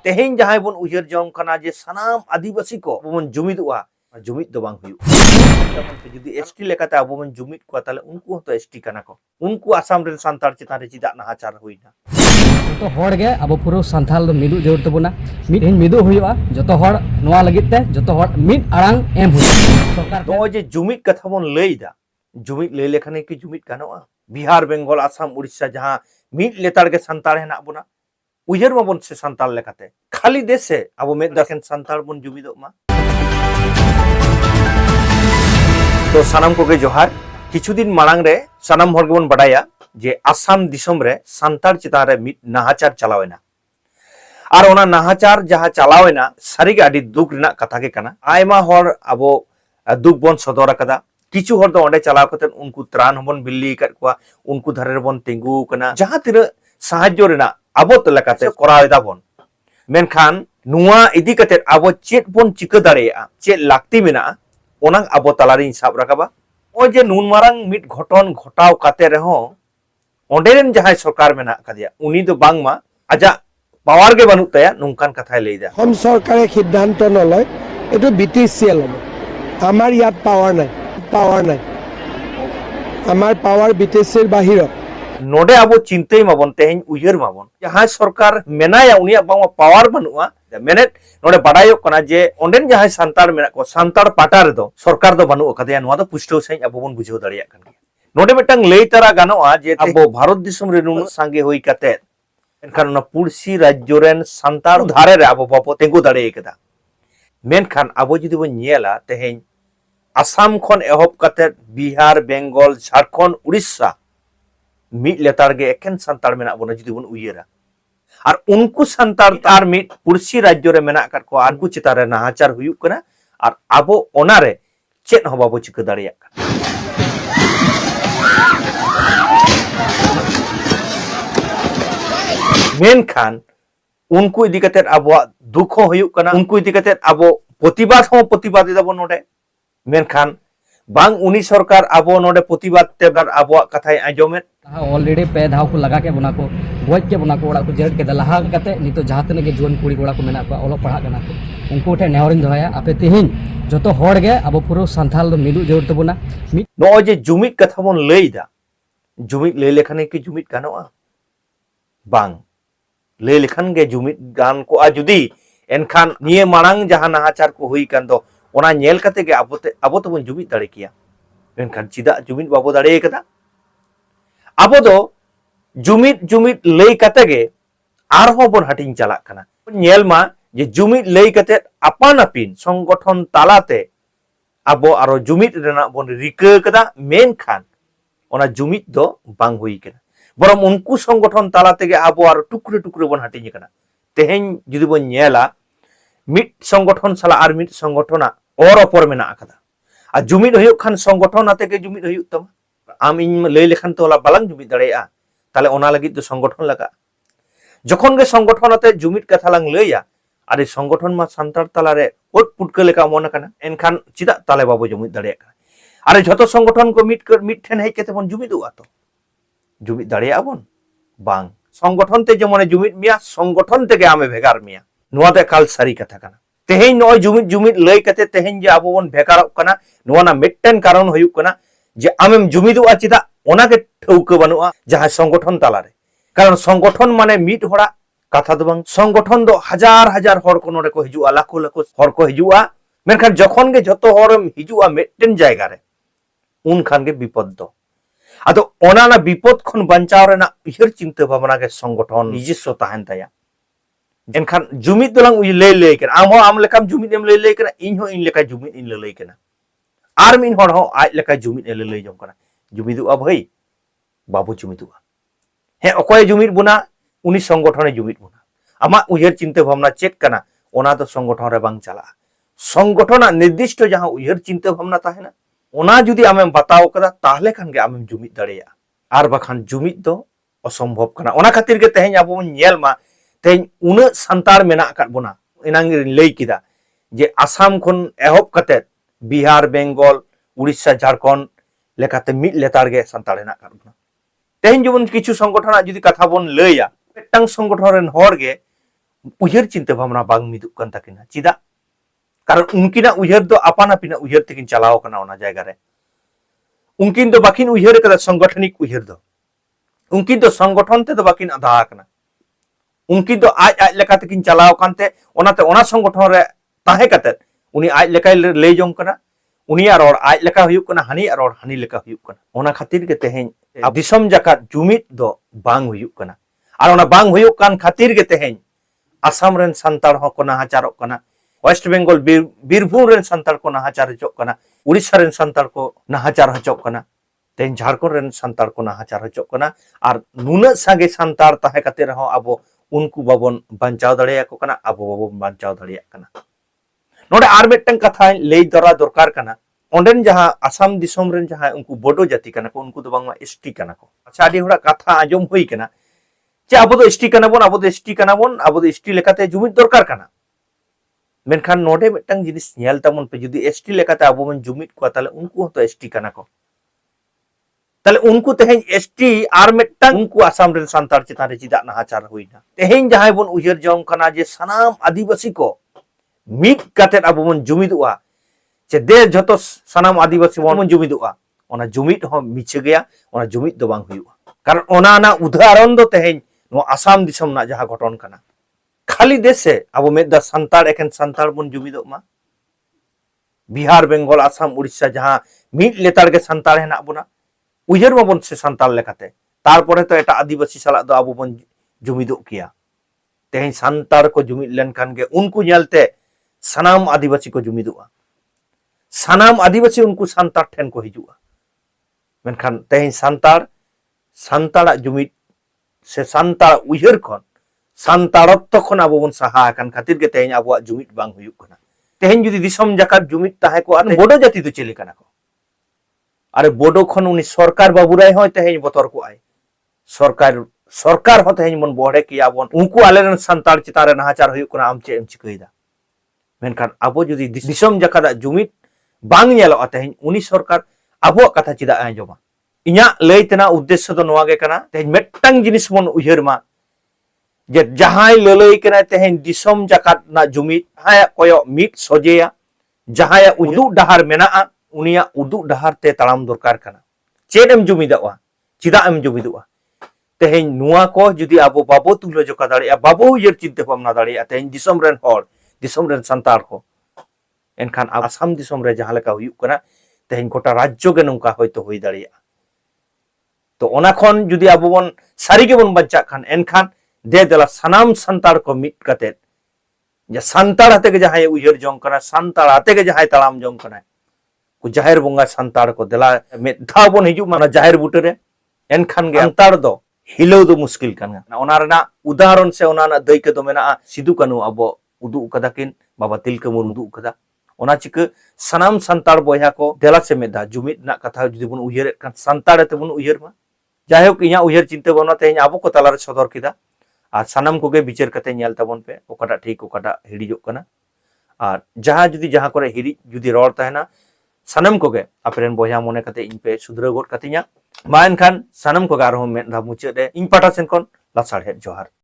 तेहें जहां बन उजर जम कना जे सनाम आदिवासी को बन जुमिदुआ जुमिद दो बांग हुयु जुदी एसटी लेकाते अब बन जुमिद को ताले उनको तो एसटी कना को उनको आसाम रे सांतार चितान रे चिदा नाहाचार हुइना जतो हर गे अब पुरो सांथाल मिदु जरूर तबना मिद हिन मिदु हुइवा जतो हर नोआ लगित ते जतो हर मिद आरांग एम हुइ सरकार तो जे जुमिद कथा बन लैदा जुमिद लೈ लेखाने कि जुमिद गानोआ बिहार बेंगल आसाम उड़ीसा जहां मिद लेतार गे सांतार हेना बना उजर माबन से सांताल लेकाते खाली देश से अब मेद दाखेन सांताल बन जुमिदो मा तो सानाम को गे जोहार किछु दिन मांग रे सानाम हर गेबन बाडाया जे आसाम दिसम रे सांतार चितान रे मिद नाहाचार चलावेना और ओना नाहाचार जहां चलावेना सारिगे आदि दुख रिना कथा गे कना आयमा हर अब दुख बन सदर कदा किछु हर दो ओंडे चलाव कते उनको त्राण हबन बिल्ली कर कुआ उनको धरे बन तेंगु कना जहां तिना साहाज्य रिना आबो लेकाते कराव दाबन मेनखान नुआ इदी कते आबो चेत बन चिका दाड़ेया चेत लाक्ति मेना ओना आबो तालारिन साब राकाबा ओ जे नुन मारांग मिट घटन घटाव काते रहो ओंडेरेन जहां सरकार मेना कदिया उनी दो बांगमा आजा पावर गे बानु ताया नुंकान कथाय लैदा हम सरकारे सिद्धांत नलय एटु बीटीसीएल आमार यात पावर नाय आमार पावर बीटीसीएल बाहिर नोडे आबो चिंतै माबन तेहें उयहर माबन जहां सरकार मेनाया उनिया बांगा पावर बानुआ मेनेट नोडे बाडायो कना जे ओंडेन जहां सांतार मेना को सांतार पाटा रे दो सरकार दो बानु कदिया नोआ दो पुष्टो सही आबो बन बुझाव दाड़िया कन नोडे मिटंग लೈ तारा गानोआ जे आबो भारत दिसम रे नुन सांगे होई काते एनखान ना पुरसी राज्य रेन सांतार धारे रे आबो बाबो तेंगु दाड़े कदा मेनखान आबो जुदी बन नेला तेहें आसाम खन एहब काते बिहार बेंगल झारखंड उड़ीसा मिट लेतार गे एकेन सांतार मेना बना जुदी बन उयेरा और उनको सांतार तार मिट पुरसी राज्य रे मेना कर को आगु चितारे नाहाचार हुयुक कना और आबो ओनारे चेत हो बाबो चिका दाड़िया मेनखान उनको इदी कते आबो दुख हो हुयुक कना उनको इदी कते आबो प्रतिबाद दाबो नोडे मेनखान बांग उनी सरकार आबो नोडे प्रतिबाद ते आबो कथाय आजोमेत ऑलरेडी पे धाव को लगा के बना को गोज के बना को ओड़ा को जेट के लहा कते नितो जहां तने के जुवन कुड़ी गोड़ा को मेना को ओलो पढ़ा कना को उनको ठे नेहरिन दोया आपे तिहिन जतो हर गे अब पुरो सांथाल दो मिदु जरूर तबना नो जे जुमिद कथा बन लैदा जुमिद लೈ लेखाने कि जुमिद गानोआ बांग लೈ लेखान गे जुमिद गान को आ जुदी एनखान निये मांग जहां नाहाचार को हुई कान दो ओना नेल कते गे आबो तो बन जुमिद दाड़े किया मेनखान चिदा जुमिद बाबो दाड़े कदा आबो दो जुमिद लೈ कते गे आरहो बन हटिंग चला कना नेल मा जे जुमिद लೈ कते आपान आपिन संगठन तालाते आबो आरो जुमिद रेना बन रिका कदा मेनखान ओना जुमिद दो बांग हुई कना बरम उनको संगठन तालाते गे आबो आरो टुकरे टुकरे बन हटिंग कना तेहें जुदी बन नेला मिट संगठन साला आर मिट संगठना और अपर मेना कदा आ जुमिद हुयुक खान संगठन आते गे जुमिद हुयुक तमा आम इन लೈ लेखान तो ला बालांग जुमिद दाड़ेया ताले ओना लगी तो संगठन लगा जखन गे संगठन आते जुमिद कथा लांग लैया आरे संगठन मा सांतार तालारे ओट पुटका लेका मन कना एनखान चिदा ताले बाबो जुमिद दाड़ेया कना आरे जतो संगठन को मिट ठेन हेज केते बन जुमिदुआ तो जुमिद दाड़ेया बन बांग संगठन ते जेमने जुमिद मिया संगठन ते गे आमे भेगार मिया नुआ दे काल सारी कथा कना तेहें नय जुमिद लೈ कते तेहें जे आबो बन भेगारक कना नुआ ना मिटटेन कारण हुयुक कना जे आमेम जुमिदुआ चिदा ओना के ठौका बानुआ जहां संगठन तालारे कारण संगठन माने मिट होड़ा कथा दो बांग संगठन दो हजार हजार हर को नोडे को हिजुआ लाखो लाखो हर को हिजुआ मेनखान जखन गे जतो हरम हिजुआ मिटटेन जायगा रे उन खान गे विपद दो आदो ओना ना विपद खन बंचाव रेना उयहर चिंता भावना के संगठन निजिस्व ताहेन ताया एनखान जुमिद दोलांग उय लೈ कना आम हो आम लेकाम जुमिद एम लೈ कना इन हो इन लेका जुमिद इन लೈ कना आर मिन हर हो आज लेका जुमिद ए लೈ जम कना जुमिदुआ भाई बाबू जुमिदुआ हे अकोय जुमिद बुना उनी संगठन जुमिद बुना आमा उयहर चिंता भावना चेक कना ओना तो संगठन रे बांग चला संगठन निर्दिष्ट जहां उयहर चिंता भावना ताहेना ओना जुदी आमेम बताव कदा ताहले खान गे आमेम जुमिद दाड़ेया आर बाखान जुमिद दो असंभव कना ओना खातिर गे तेहें आबो बन नेल मा तेहें उना सांतार मेना आकाद बोना इनांग लై किदा जे आसाम खन एहब कते बिहार बेंगल उड़ीसा झारखंड लेकाते मिट लेतार गे सांतार हेना आकाद बोना तेहें जेमन किछु संगठन जुदी कथा बन लैया मिटटांग संगठन रेन हर गे उयहर चिंता भावना बांग मिदुग कान ताकिना चिदा कारण उनकिना उयहर दो आपान आपिना उयहर तेकिन चलाओ कना ओना जायगा रे उनकिन दो बाकिन उयहर कदा संगठनिक उयहर दो उनकिन दो संगठन ते दो बाकिन आधा कना उनकिन दो आज आज लेका तेकिन चलाओ कानते ओनाते ओना संगठन रे ताहे कते उनी आज लेका ले जों कना उनी रोड आज लेका हुयुग कना हानि रोड हानि लेका हुयुग कना ओना खातिर के तेहें दिसम जाकात जुमित दो बांग हुयुग कना आर ओना बांग हुयुग कान खातिर के तेहें आसाम रेन संतार हो को नाहाचारोग कना वेस्ट बेंगल बीरभूम रेन संतार को नाहाचार हचोग कना उड़ीसा रेन संतार को नाहाचार हचोग कना तेहें झारखंड रेन संतार को नाहाचार हचोग कना आर नुना सागे संतार ताहे कते रहो आबो उनको बाबन बांचाव दाड़ेया को कना आबो बाबन बांचाव दाड़ेया कना नोडे आर मिदटन कथा लई दरा दरकार कना ओंडेन जहां आसाम दिसम रेन जहां उनको बोडो जाति कना को उनको तो बांगमा एसटी कना को अच्छा आदि होड़ा कथा आजम हुई कना चे आबो दो एसटी कना बोन आबो दो एसटी कना बोन आबो दो एसटी लेकाते जुमिद दरकार कना मेनखान नोडे मिदटन जिनिस नेल ताबोन पे जुदी एसटी लेकाते आबो मन जुमिद को ताले उनको तो एसटी कना को ताले उनको तेहें एसटी आर मिदटन उनको आसाम रेन संतार चितान रे चिदा नाहाचार हुईना तेहें जहां बोन उयहर जों कना जे सनाम आदिवासी को मिद काते आबो मन जुमिदुआ चे दे जतो सनाम आदिवासी मन जुमिदुआ ओना जुमिद हो मिछे गया ओना जुमिद दो बांग हुयुआ कारण ओना ना उदाहरण दो तेहें नो आसाम दिसम ना जहां घटन कना खाली देशे आबो मेदा संतार एकेन संतार बन जुमिदोग मा बिहार बेंगल आसाम उड़ीसा जहां मिद लेतार के संतार हेना बोना उयहर माबन से संतार लेकाते तारपरे तो एटा आदिवासी साला दो आबो बन जुमिदोग किया तेहें संतार को जुमिद लेनखान गे उनको नेलते सनाम आदिवासी को जुमिदुआ सनाम आदिवासी उनको संतार ठेन को हिजुआ मेनखान तेहें संतार संतार जुमिद से संतार उयहर खन संतारत्व खन आबो बन साहा कान खातिर के तेहें आबो जुमिद बांग हुयुग कना तेहें जुदी दिसम जाकात जुमिद ताहे को आर बोडो जाति तो चेले कना को अरे बोडो खन उनी सरकार बाबुराय होय तेहें बतर को आय सरकार हो तेहें मन बहड़े किया बन उनको आलेरन संतार चितारे नाहाचार हुयुग कना आम चे एम चिकैदा मेनखान आबो जुदी दिसम जाकात जुमिद बांग नेलो तेहें उनी सरकार आबो कथा चिदा आंजोमा इन्या लई तेना उद्देश्य तो नोआ गे कना तेहें मेटटांग जिनिस मन उयहर मा जे जहां ललई कना तेहें दिसम जाकात ना जुमिद हाया कोयो मिद सजेया जहां उदुग डहार मेनाआ उनिया उदुग डहार ते ताड़ाम दरकार कना चेद एम जुमिदआ चिदा एम जुमिदआ तेहें नुआ को जुदी आबो बाबो तुलो जोका दाड़ेया बाबो उयहर चिंता भावना दाड़ेया तेहें दिसम रेन होर दिसम रेन संतार को एनखान आसाम दिसम रे जहां लेका हुयुग कना तेहें गोटा राज्य गे नोंका होयतो हुई दाड़ेया तो ओना खन जुदी आबो बन सारी गे बन बच्चा खान एनखान दे देला सनाम संतार को मिट कते जे संतार आते के जहां उयहर जों कना संतार आते के जहां ताड़ाम जों कना को जाहिर बंगा संतार को देला मेधा बन हिजु माना जाहिर बुटरे एनखान गे संतार दो हिलो दो मुश्किल कना ओना रेना उदाहरण से ओना ना दै के दो मेना सिदु कानु आबो उदु कदाकिन बाबा तिलका मुर्मू उदु कदा ओना चिक सनाम संतार बयहा को देला से मेधा जुमिद ना कथा जुदी बन उयहर कान संतार ते बन उयहर मा जायहोक इया उयहर चिंता भावना तेहें आबो को तालारे सदर किदा आर सनाम को गे विचार कते नेल ताबन पे ओकाटा ठीक ओकाटा हिड़िजोग कना आर जहां जुदी जहां करे हिड़ी जुदी रोड तहना सनाम को गे आपरेन बयहा मने कते इन पे सुधरा गोट कतिया मा एनखान सनाम को गे आरो मेन धा मुचाद रे इन पाटा सेन खन लासाड़ हेड जोहार।